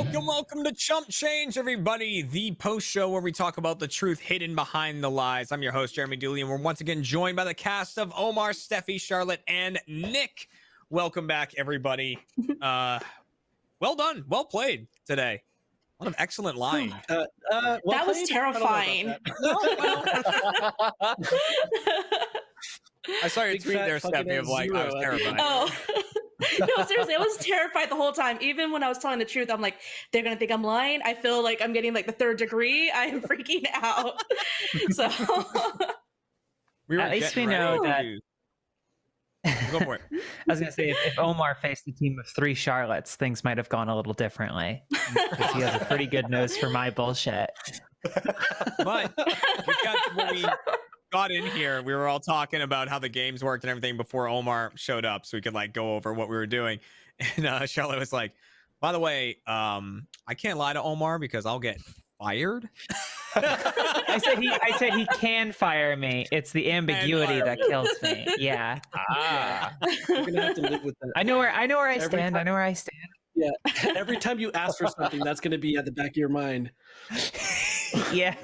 Welcome to Chump Change, everybody. The post show where we talk about the truth hidden behind the lies. I'm your host, Jeremy Dooley, and we're once again joined by the cast of Omar, Steffi, Charlotte, and Nick. Welcome back, everybody. Well done. Well played today. A lot of excellent lying. That was terrifying. I saw your tweet there, Steffi, of like, I was terrified. Oh. No, seriously, I was terrified the whole time. Even when I was telling the truth, I'm like, they're going to think I'm lying. I feel like I'm getting like the third degree. I am freaking out. So At least we know that. Go for it. I was going to say, if Omar faced a team of 3 Charlottes, things might have gone a little differently. Because he has a pretty good nose for my bullshit. But when we got in here, we were all talking about how the games worked and everything before Omar showed up, so we could like go over what we were doing. And Charlotte was like, by the way, I can't lie to Omar because I'll get fired. I said he can fire me. It's the ambiguity that kills me. Yeah. You're gonna have to live with that. I know where I stand. I know where I stand. Yeah. Every time you ask for something, that's gonna be at the back of your mind. Yeah.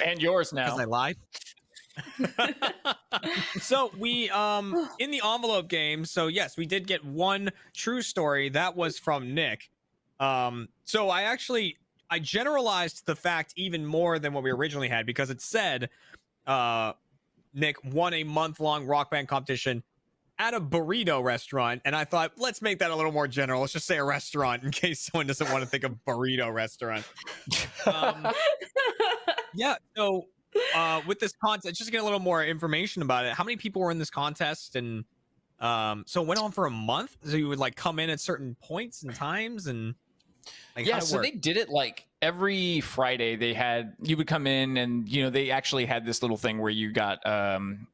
And yours now. Because I lied. So we in the envelope game, so yes, we did get one true story that was from Nick. So I generalized the fact even more than what we originally had, because it said Nick won a month-long rock band competition at a burrito restaurant, and I thought, let's make that a little more general. Let's just say a restaurant in case someone doesn't want to think of burrito restaurant. Yeah, so with this contest, just to get a little more information about it, how many people were in this contest? And so it went on for a month, so you would like come in at certain points and times, and like, yeah, so they did it like every Friday. You would come in, and they actually had this little thing where you got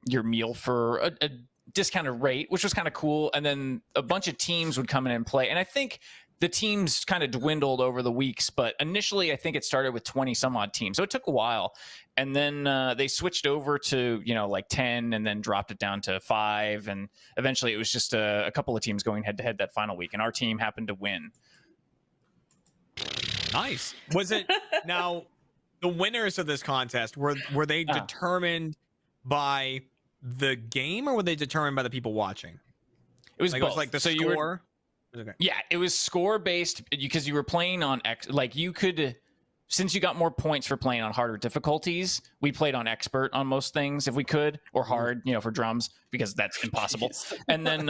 your meal for a discounted rate, which was kind of cool. And then a bunch of teams would come in and play, and I think the teams kind of dwindled over the weeks, but initially I think it started with 20 some odd teams. So it took a while. And then they switched over to, like 10, and then dropped it down to 5. And eventually it was just a couple of teams going head to head that final week. And our team happened to win. Nice. Was it now the winners of this contest, were they determined by the game, or were they determined by the people watching? It was like, both. It was like the so score. Okay. Yeah, it was score based because you were playing on you could, since you got more points for playing on harder difficulties, we played on expert on most things if we could, or hard, for drums, because that's impossible. And then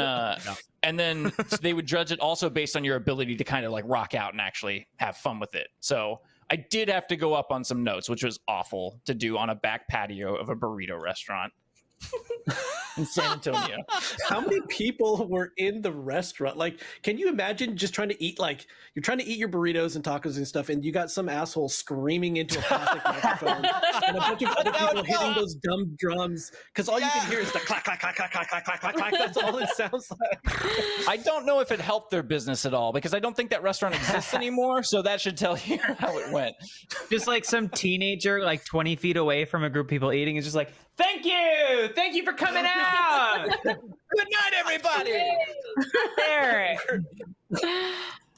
and then they would judge it also based on your ability to kind of like rock out and actually have fun with it. So I did have to go up on some notes, which was awful to do on a back patio of a burrito restaurant in San Antonio. How many people were in the restaurant? Like, can you imagine just trying to eat, like, you're trying to eat your burritos and tacos and stuff, and you got some asshole screaming into a plastic microphone and a bunch of other people hitting those dumb drums, because all you can hear is the clack, clack, clack, clack, clack, clack, clack, clack, clack. That's all it sounds like. I don't know if it helped their business at all, because I don't think that restaurant exists anymore, so that should tell you how it went. Just like some teenager like 20 feet away from a group of people eating is just like, thank you for coming out. Good night, everybody. There.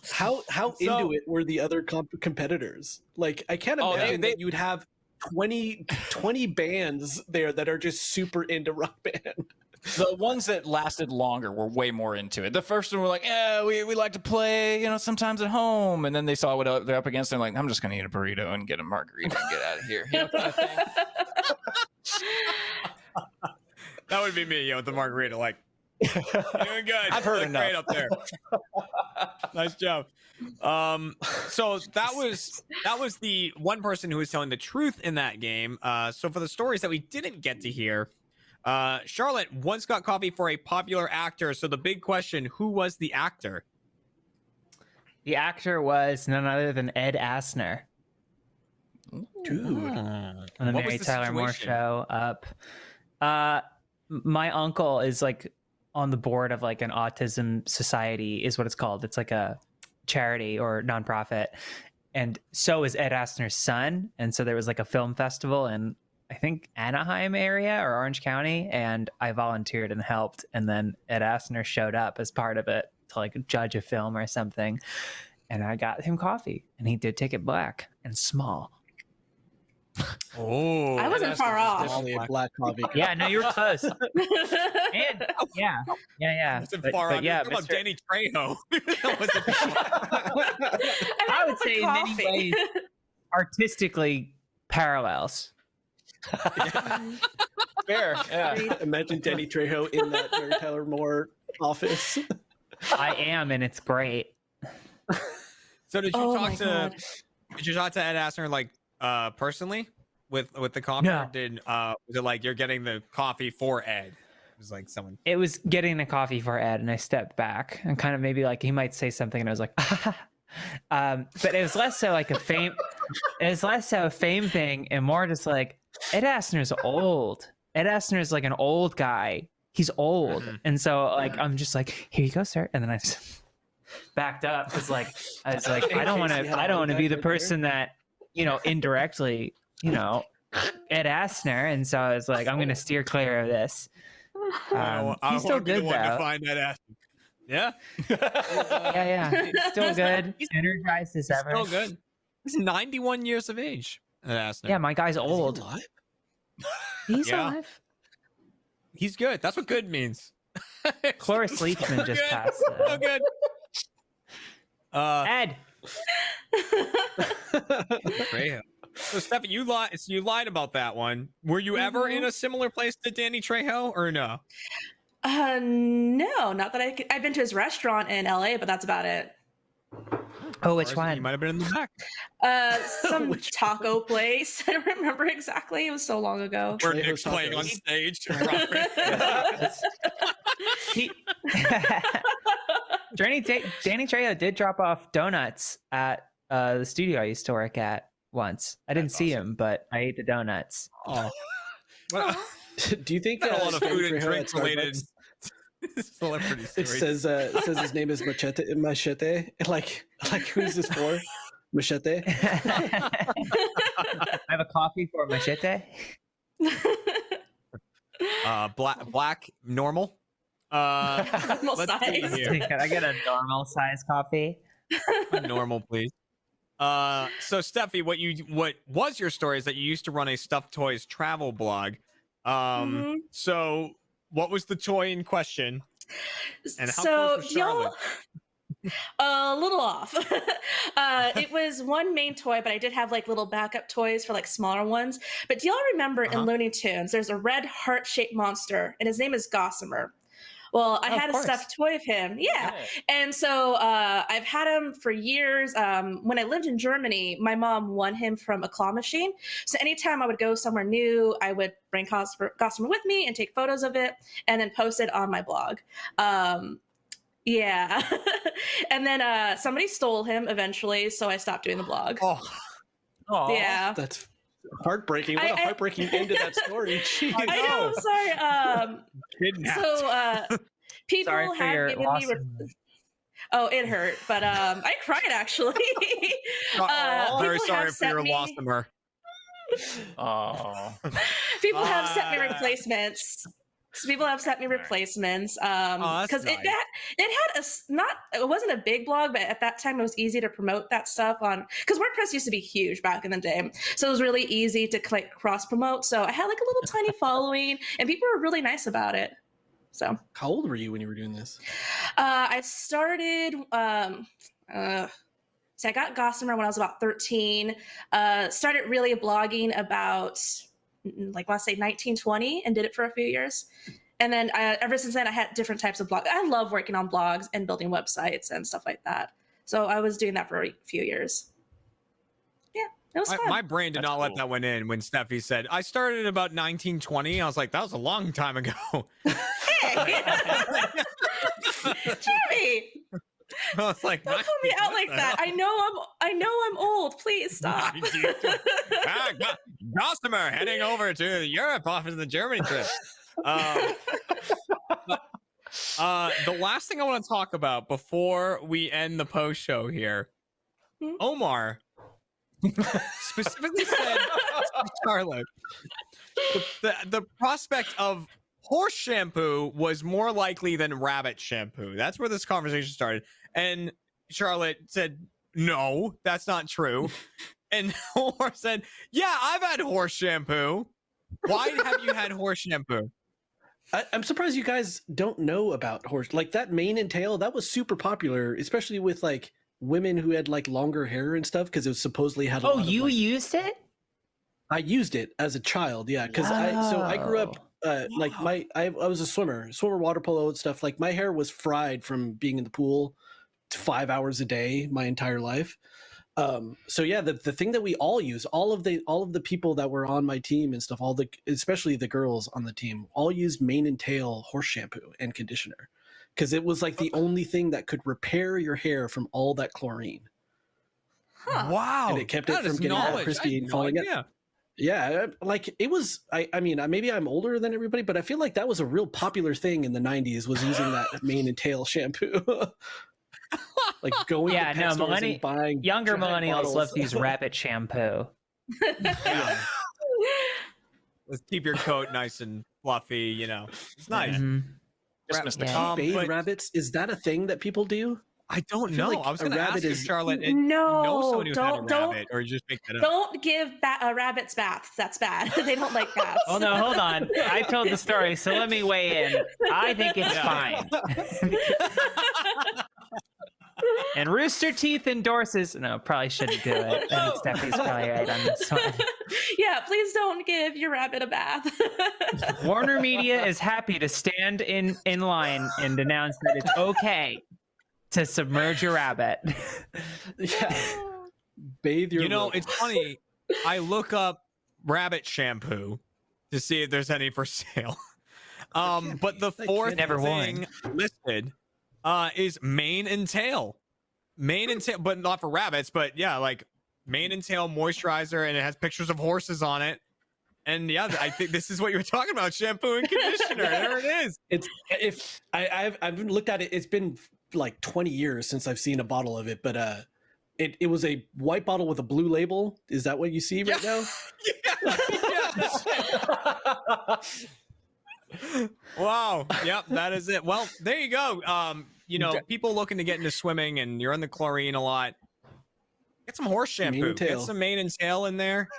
How into it were the other competitors? Like, I can't imagine that you would have 20 bands there that are just super into rock band. The ones that lasted longer were way more into it. The first one were like, yeah, we like to play, sometimes at home. And then they saw what they're up against. And they're like, I'm just going to eat a burrito and get a margarita and get out of here. Kind of thing. That would be me, with the margarita, like, doing good. I've heard enough. Great up there. Nice job. So that was the one person who was telling the truth in that game. So for the stories that we didn't get to hear, Charlotte once got coffee for a popular actor. So the big question, who was the actor? The actor was none other than Ed Asner. Dude. On the Mary Tyler Moore show up. My uncle is like on the board of like an autism society is what it's called. It's like a charity or nonprofit. And so is Ed Asner's son. And so there was like a film festival in, I think, Anaheim area or Orange County. And I volunteered and helped. And then Ed Asner showed up as part of it to like judge a film or something. and I got him coffee, and he did take it black and small. Oh, I wasn't far off. Definitely a black coffee. Yeah, no, you were close. And yeah. Wasn't But- far but on. yeah, You're talking about Mr. Danny Trejo. That wasn't I would say in many ways artistically parallels. Fair. Yeah. Imagine Danny Trejo in that Mary Tyler Moore office. I am, and it's great. So did you Oh talk my to God. did you talk to Ed Asner like personally with the coffee? No. Or did was it like you're getting the coffee for Ed? It was like someone. It was getting the coffee for Ed, and I stepped back and kind of maybe like he might say something, and I was like, but it was less so like a fame. It was less so a fame thing, and more just like Ed Asner's old. Ed Asner is like an old guy. He's old, and so like I'm just like, here you go, sir, and then I just backed up because like I was like, I don't want to be the person that indirectly Ed Asner, and so I was like, I'm gonna steer clear of this. I He's still wanna be the good one to though. find Ed Asner. Yeah, Yeah, he's still good. Energized as he's ever. still good. He's 91 years of age. Ed Asner. Yeah, my guy's Is he old. alive? He's Yeah. alive. He's good. That's what good means. Cloris So Leachman just good. passed. So good. Ed. Trejo. So Stephanie, you lied about that one. Were you ever in a similar place to Danny Trejo or no? No, not that I've been to his restaurant in LA, but that's about it. Oh, which Or one? You might have been in the back. Some Which taco place. I don't remember exactly. It was so long ago. Where Trejo Nick's playing on tacos. stage. Robert. He- Danny Trejo did drop off donuts at the studio I used to work at once. I didn't That's see awesome. him, but I ate the donuts. Oh. Well, Do you think got a lot of Danny food and Trejo drink at related Starbucks, celebrity It stories. says his name is Machete. Like who's this for? Machete. I have a coffee for Machete. Black normal. Normal Let's see size. here. Can I get a normal size coffee? Normal, please. So Steffi, what was your story is that you used to run a stuffed toys travel blog. Mhm. So what was the toy in question? And how So close was Charlotte? a little off. It was one main toy, but I did have like little backup toys for like smaller ones. But do y'all remember Uh-huh. in Looney Tunes, there's a red heart-shaped monster, and his name is Gossamer. Well, I Of had a course. stuffed toy of him. Yeah. And so I've had him for years. When I lived in Germany, my mom won him from a claw machine. So anytime I would go somewhere new, I would bring Gossamer with me and take photos of it and then post it on my blog. Yeah. And then somebody stole him eventually, so I stopped doing the blog. Oh, Yeah. That's heartbreaking. What a I- heartbreaking end to that story. Jeez. I I know, sorry. kidnapped. So people Sorry for have your given loss. me oh, it hurt, but I cried actually. Very people sorry have for sent your me- loss, Omar. Oh. People have sent me Ah. replacements. So people have sent me replacements that's because nice. it had it wasn't a big blog, but at that time it was easy to promote that stuff on because WordPress used to be huge back in the day, so it was really easy to like cross promote. So I had like a little tiny following, and people were really nice about it. So How old were you when you were doing this? I started. So I got Gossamer when I was about 13. Started really blogging about like let's say 1920 and did it for a few years. And then ever since then, I had different types of blogs. I love working on blogs and building websites and stuff like that. So I was doing that for a few years. Yeah, it was fun. My brain did That's not let cool. that one in when Steffi said, I started in about 1920. I was like, that was a long time ago. Hey! Jeremy, I was like, don't call me out what like the that. hell? I know I'm old. Please stop. Gossamer heading over to Europe off of the Germany trip. The last thing I want to talk about before we end the post show here, Hmm? Omar specifically said to Charlotte the prospect of horse shampoo was more likely than rabbit shampoo. That's where this conversation started. And Charlotte said, no, that's not true. And Omar said, yeah, I've had horse shampoo. Why have you had horse shampoo? I'm surprised you guys don't know about horse, like that mane and tail. That was super popular, especially with like women who had like longer hair and stuff, because it was supposedly had. A lot you of, like, used it? I used it as a child, yeah, because I grew up like I was a swimmer, water polo and stuff. Like my hair was fried from being in the pool 5 hours a day my entire life. So yeah, the thing that we all use, all of the people that were on my team and stuff, especially the girls on the team, all used mane and tail horse shampoo and conditioner, because it was like the only thing that could repair your hair from all that chlorine. Huh. Wow. And it kept it from getting all crispy and falling out. Yeah, like it was. I mean, maybe I'm older than everybody, but I feel like that was a real popular thing in the *90s. Was using that mane and tail shampoo. Like going to pet stores and buying younger millennials bottles. love to use rabbit shampoo. Yeah. Let's keep your coat nice and fluffy. You know, it's nice. Mhm. Just missed the Yeah. key. Bathe but- rabbits, is that a thing that people do? I don't feel know. like I was a going to ask rabbit you, is- Charlotte. No, know someone who had a don't- rabbit, or you just make that up? Don't give rabbits baths. That's bad. They don't like baths. Oh no, hold on. I told the story, so let me weigh in. I think it's fine. And Rooster Teeth endorses. No, probably shouldn't do it. I think Steffi's probably right on this one. Yeah, please don't give your rabbit a bath. Warner Media is happy to stand in line and announce that it's okay to submerge a rabbit. Yeah, bathe your. You know, robot. it's funny. I look up rabbit shampoo to see if there's any for sale. But the fourth Never thing listed is mane and tail. Mane and tail, but not for rabbits, but yeah, like mane and tail moisturizer, and it has pictures of horses on it. And yeah, I think this is what you were talking about, shampoo and conditioner. There it is. It's if I've looked at it. It's been like 20 years since I've seen a bottle of it, but it was a white bottle with a blue label. Is that what you see right now? Yeah. Wow. Yep, that is it. Well, there you go. You know, people looking to get into swimming and you're in the chlorine a lot. Get some horse shampoo. Get some mane and tail in there.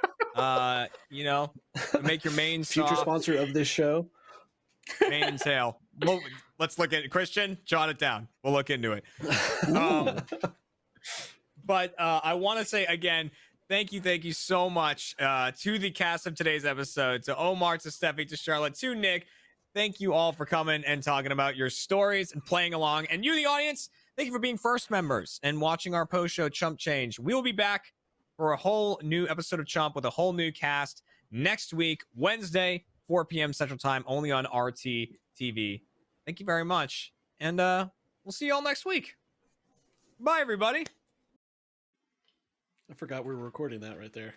You know, make your mane Future soft. sponsor of this show. Mane and tail. Well, let's look at it. Christian, jot it down. We'll look into it. But I want to say again, thank you so much to the cast of today's episode, to Omar, to Steffi, to Charlotte, to Nick. Thank you all for coming and talking about your stories and playing along. And you, the audience, thank you for being first members and watching our post-show Chump Change. We will be back for a whole new episode of Chump with a whole new cast next week, Wednesday, 4 p.m. Central Time, only on RT TV. Thank you very much. And we'll see you all next week. Bye, everybody. I forgot we were recording that right there.